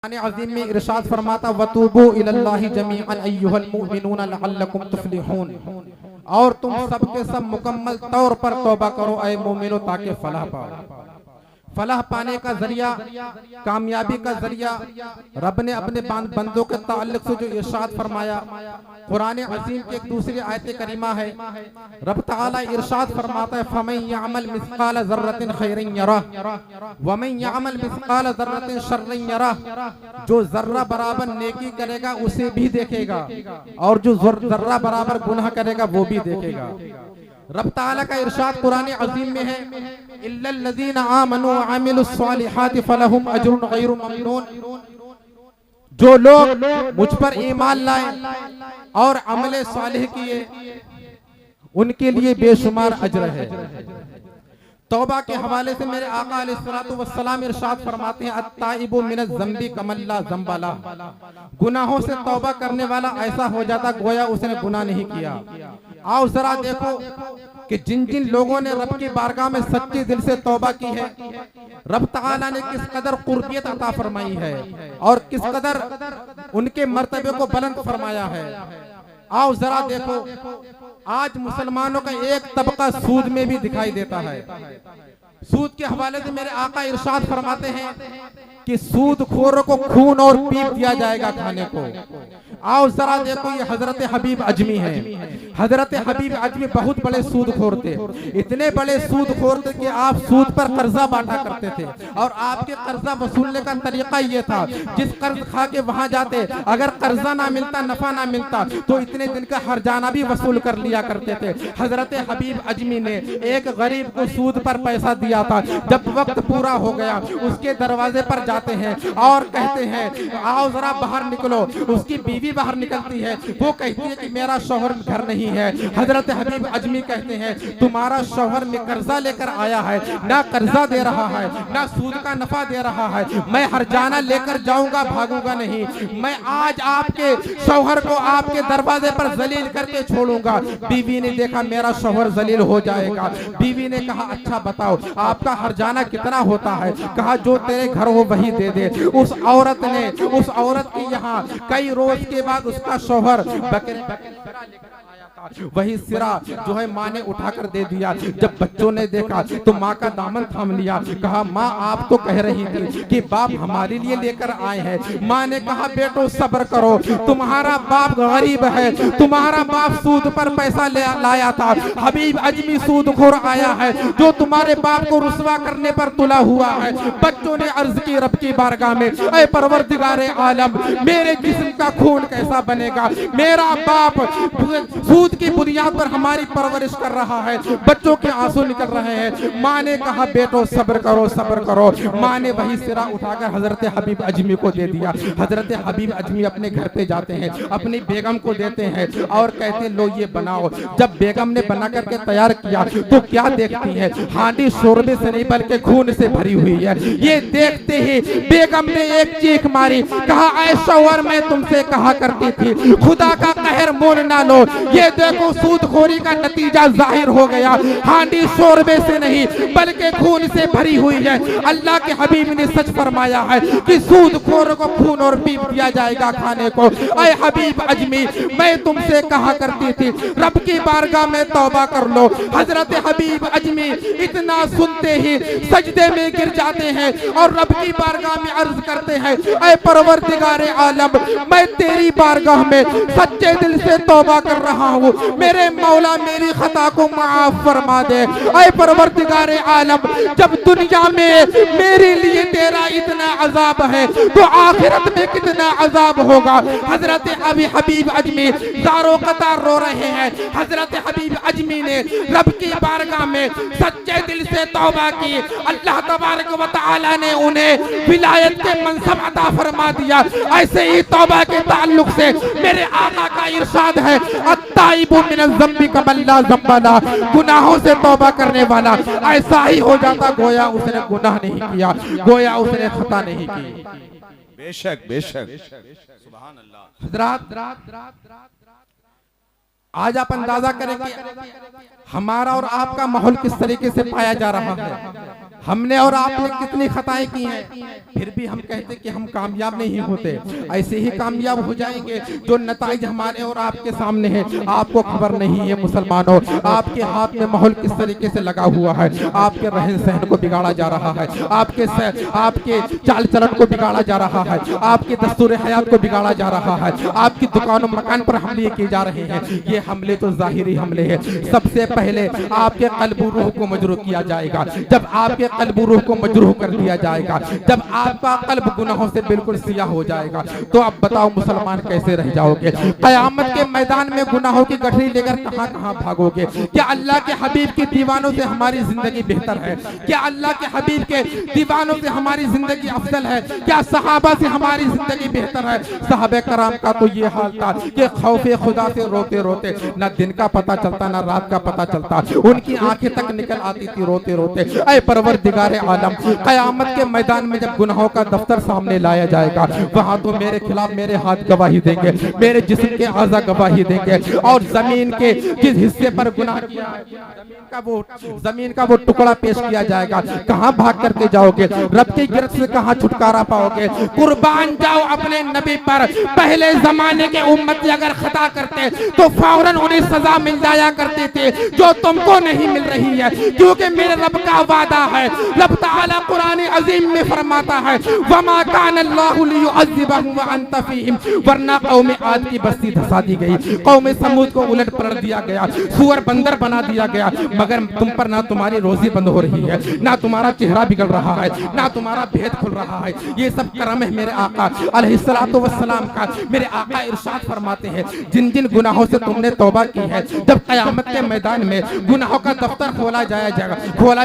अज़ीम में इरशाद फरमाता वतूबू इलल्लाहि जमीअन अय्युहल मुमिनून लअल्लकुम तुफ्लिहून, और तुम सबके सब मुकम्मल तौर पर तौबा करो ऐ मोमिनो ताकि फलाह पाओ। फलाह पाने का जरिया, कामयाबी का जरिया रब ने अपने बंदों के ताल्लुक से जो इरशाद फरमाया, कुरान अज़ीम की एक दूसरी आयत करीमा है। रब ताला इरशाद फरमाता है फमन यअमल मिस्काल ज़र्रतिन खैरन यरह वमन यअमल मिस्काल ज़र्रतिन शर्रन यरह, जो जर्रा बराबर नेकी करेगा उसे भी देखेगा और जो जर्रा बराबर गुनाह करेगा वो भी देखेगा। रब ताला का इरशाद कुरान अज़ीम में है इल्लल्लज़ीना आमनू व अमिलुस्सालिहाति फलहुम अज्रुन गैरु ममनून, जो लोग मुझ पर ईमान लाए और अमले सालिह किए उनके लिए बेशुमार अजर है। तौबा के हवाले से मेरे आका अलैहिस्सलातु वस्सलाम इरशाद फरमाते हैं अत्ताइबु मिनज़ ज़ंबी कमल्ला ज़ंबला, गुनाहों से तौबा करने वाला ऐसा हो जाता गोया उसने गुनाह नहीं किया। आओ जरा देखो कि जिन जिन लोगों ने रब की बारगाह में सच्चे दिल से तौबा की है, रब ताला ने किस कदर कुर्बियत अता फरमाई है और किस कदर उनके मर्तबे को बुलंद फरमाया है। आओ जरा देखो, आज मुसलमानों का एक तबका सूद में भी दिखाई देता है। सूद के हवाले से मेरे आका इरशाद फरमाते हैं कि सूद खोरों को खून और पीप दिया जाएगा खाने को। आओ जरा देखो, ये हजरत हबीब अजमी है। हजरत हबीब अजमी बहुत बड़े सूद खोर थे, इतने बड़े सूद खोर थे कि आप सूद पर कर्जा बांटा करते थे और आपके कर्जा वसूलने का तरीका ये था, जिस कर्ज खा के वहां जाते अगर कर्जा ना मिलता, नफा ना मिलता तो इतने दिन का हरजाना भी वसूल कर लिया करते थे। हजरत हबीब अजमी ने एक गरीब को सूद पर पैसा दिया था। जब वक्त पूरा हो गया उसके दरवाजे पर जाते हैं और कहते हैं आओ जरा बाहर निकलो। उसकी बीवी बाहर निकलती है, वो कहती है कि मेरा शौहर घर नहीं है। हजरत हबीब अजमी कहते हैं तुम्हारा शौहर में कर्जा लेकर आया है, ना कर्जा दे रहा है ना सूद का नफा दे रहा है, मैं हरजाना लेकर जाऊंगा, भागूंगा नहीं। मैं आज आपके शौहर को आपके दरवाजे पर जलील करके छोड़ूंगा। बीवी ने देखा मेरा शौहर जलील हो जाएगा। बीवी ने कहा अच्छा बताओ आपका हरजाना कितना होता है? कहा जो तेरे घर हो वही दे दे। उस औरत के यहाँ कई रोज के बाद उसका शौहर वही सिरा जो है माँ ने उठाकर दे दिया। जब बच्चों ने देखा तो माँ का दामन थाम लिया। कहा माँ आप तो कह रही थी कि बाप हमारे लिए लेकर आए हैं। माँ ने कहा बेटो सब्र करो, तुम्हारा बाप गरीब है, तुम्हारा बाप सूद पर पैसा लाया था। हबीब अजमी सूदखोर आया है जो तुम्हारे बाप को रुसवा करने पर तुला हुआ है। बच्चों ने अर्ज की रब की बारगाह में ऐ परवरदिगारे आलम, मेरे जिस्म का खून कैसा बनेगा? मेरा बाप सूद की बुनियाद पर हमारी परवरिश कर रहा है, बच्चों के आंसू निकल रहे हैं। माँ ने कहा बेटो सब्र करो सब्र करो। माँ ने वही सिरा उठाकर हजरत हबीब अजमी को दे दिया। हजरत हबीब अजमी अपने घर पे जाते हैं, अपनी बेगम को देते हैं और कहते हैं लो ये बनाओ। जब बेगम ने बना करके तैयार किया तो क्या देखती है, हांडी शोरबे से नहीं बल्कि खून से भरी हुई है। ये देखते ही बेगम ने एक चीख मारी, कहा ऐ शौहर मैं तुमसे कहा करती थी खुदा का कहर मोल ना लो। ये देखो सूदखोरी का नतीजा जाहिर हो गया। हांडी शोरबे से नहीं बल्कि खून से भरी हुई है। अल्लाह के हबीब ने सच फरमाया है कि सूदखोर को खून और पीप दिया जाएगा खाने को। ऐ हबीब अजमी मैं तुमसे कहा करती थी रब की बारगाह में तौबा कर लो। हजरत हबीब अजमी इतना सुनते ही सजदे में गिर जाते हैं और रब की बारगाह में अर्ज करते हैं ऐ परवरदिगारे आलम मैं तेरी बारगाह में सच्चे दिल से तौबा कर रहा हूँ, मेरे मौला मेरी खता को माफ फरमा दे। ऐ परवरदिगारे आलम जब दुनिया में मेरे लिए तेरा इतना अजाब है तो आखिरत में कितना अजाब होगा। हजरत अभी हबीब अजमी ज़ारो कतार रो रहे हैं। हजरत हबीब अजमी ने रब की बारगाह में सच्चे दिल से तौबा की। अल्लाह तबारक व तआला ने उन्हें विलायत के मनसब अता फरमा दिया। ऐसे ही तौबा के ताल्लुक से मेरे आका का इरशाद है अत्ताइबु मिनज़ ज़ंबी कमल्ला ज़ंबला, गुनाहों से तौबा करने वाला ऐसा ही हो जाता गोया उसने गुनाह नहीं किया, गोया उसने खता नहीं की। बेशक बेशक सुभान अल्लाह। हज़रात आज आप अंदाजा करें कि हमारा और आपका माहौल किस तरीके से पाया जा रहा है। हमने और आपने कितनी खताएं की हैं, फिर भी हम कहते कि हम कामयाब नहीं होते। ऐसे ही कामयाब हो जाएंगे जो नताइज हमारे और आपके सामने है। आपको खबर नहीं है मुसलमानों, आपके हाथ में माहौल किस तरीके से लगा हुआ है। आपके रहन सहन को बिगाड़ा जा रहा है, आपके चाल चलन को बिगाड़ा जा रहा है, आपके दस्तूर हयात को बिगाड़ा जा रहा है, आपकी दुकानों मकान पर हमले किए जा रहे हैं। ये हमले तो जाहिरी हमले हैं। सबसे पहले आपके कल्ब रूह को मजरूह किया जाएगा। जब आपके कल्ब रूह को मजरूह कर दिया जाएगा, जब आपका कल्ब गुनाहों से बिल्कुल सियाह हो जाएगा, तो अब बताओ मुसलमान कैसे रह जाओगे। कयामत के मैदान में गुनाहों की गठरी लेकर कहां कहां भागोगे। क्या अल्लाह के हबीब के दीवानों से हमारी जिंदगी बेहतर है? क्या अल्लाह के हबीब के दीवानों से हमारी जिंदगी अफजल है? क्या सहाबा से हमारी जिंदगी बेहतर है? सहाबे कराम का तो ये हाल था कि खौफे खुदा से रोते रोते न दिन का पता चलता न रात का पता चलता, उनकी आंखें तक निकल आती थी रोते रोते। ऐ परवरदिगारे आलम, कयामत के मैदान में जब गुनाहों का दफ्तर सामने लाया जाएगा, वहां तो मेरे खिलाफ मेरे हाथ गवाही देंगे, मेरे जिस्म के आज़ा गवाही देंगे, और जमीन के जिस हिस्से पर गुनाह किया है, जमीन का वो टुकड़ा पेश किया जाएगा। कहां भाग करके जाओगे? रब की गिरफ्त से कहां छुटकारा पाओगे? कुर्बान जाओ अपने नबी पर। पहले जमाने के उम्मत अगर खता करते तो फौरन उन्हें सजा मिल जाया करती थी, जो तुमको नहीं मिल रही है, क्योंकि मेरे रब का वादा है। रब ताला कुरान अजीम में फरमाता है, वमा कान अल्लाहु लियुअज़्ज़िबहुम व अंत फीहिम, वरना कौम आद की बस्ती धसा दी गई, कौम समूद को उलट पलट दिया गया, सुअर बंदर बना दिया गया, मगर तुम पर ना तुम्हारी रोजी बंद हो रही है, ना तुम्हारा चेहरा बिगड़ रहा है, ना तुम्हारा भेद खुल रहा है। ये सब करम है मेरे आका अलैहिस्सलातु वस्सलाम का। मेरे आका इरशाद फरमाते हैं, जिन जिन गुनाहों से तुमने तौबा की है, जब कयामत के मैदान में गुनाहों का दफ्तर खोला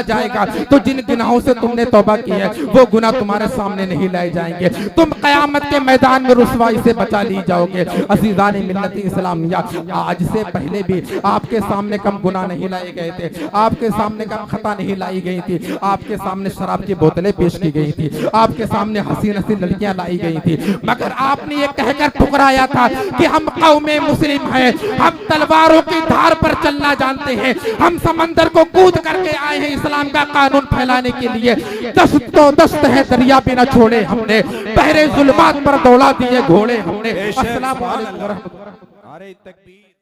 जाएगा, तो जिन गुनाहों से तुमने तौबा की है वो गुनाह तुम्हारे सामने नहीं लाए जाएंगे। तुम कयामत के मैदान में रुसवाई से बचा ली जाओगे। अज़ीज़ान मिल्लत इस्लामिया, आज से पहले भी आपके सामने कम गुनाह नहीं लाए गए थे, आपके सामने कम खता नहीं लाई गई थी, आपके सामने शराब की बोतलें पेश की गई थी, आपके सामने हसीन हसीन लड़कियां लाई गई थी, मगर आपने ये कहकर ठुकराया था कि हम कौमे मुस्लिम हैं, हम तलवारों की धार पर चलना जानते हैं, हम समंदर को कूद करके आए हैं इस्लाम का कानून फैलाने के लिए। दस्त तो दस्त है दरिया भी न छोड़े हमने, पहरे जुल्मात पर दौड़ा दिए घोड़े हमने। अस्सलाम वालेकुम। नारे तकबीर।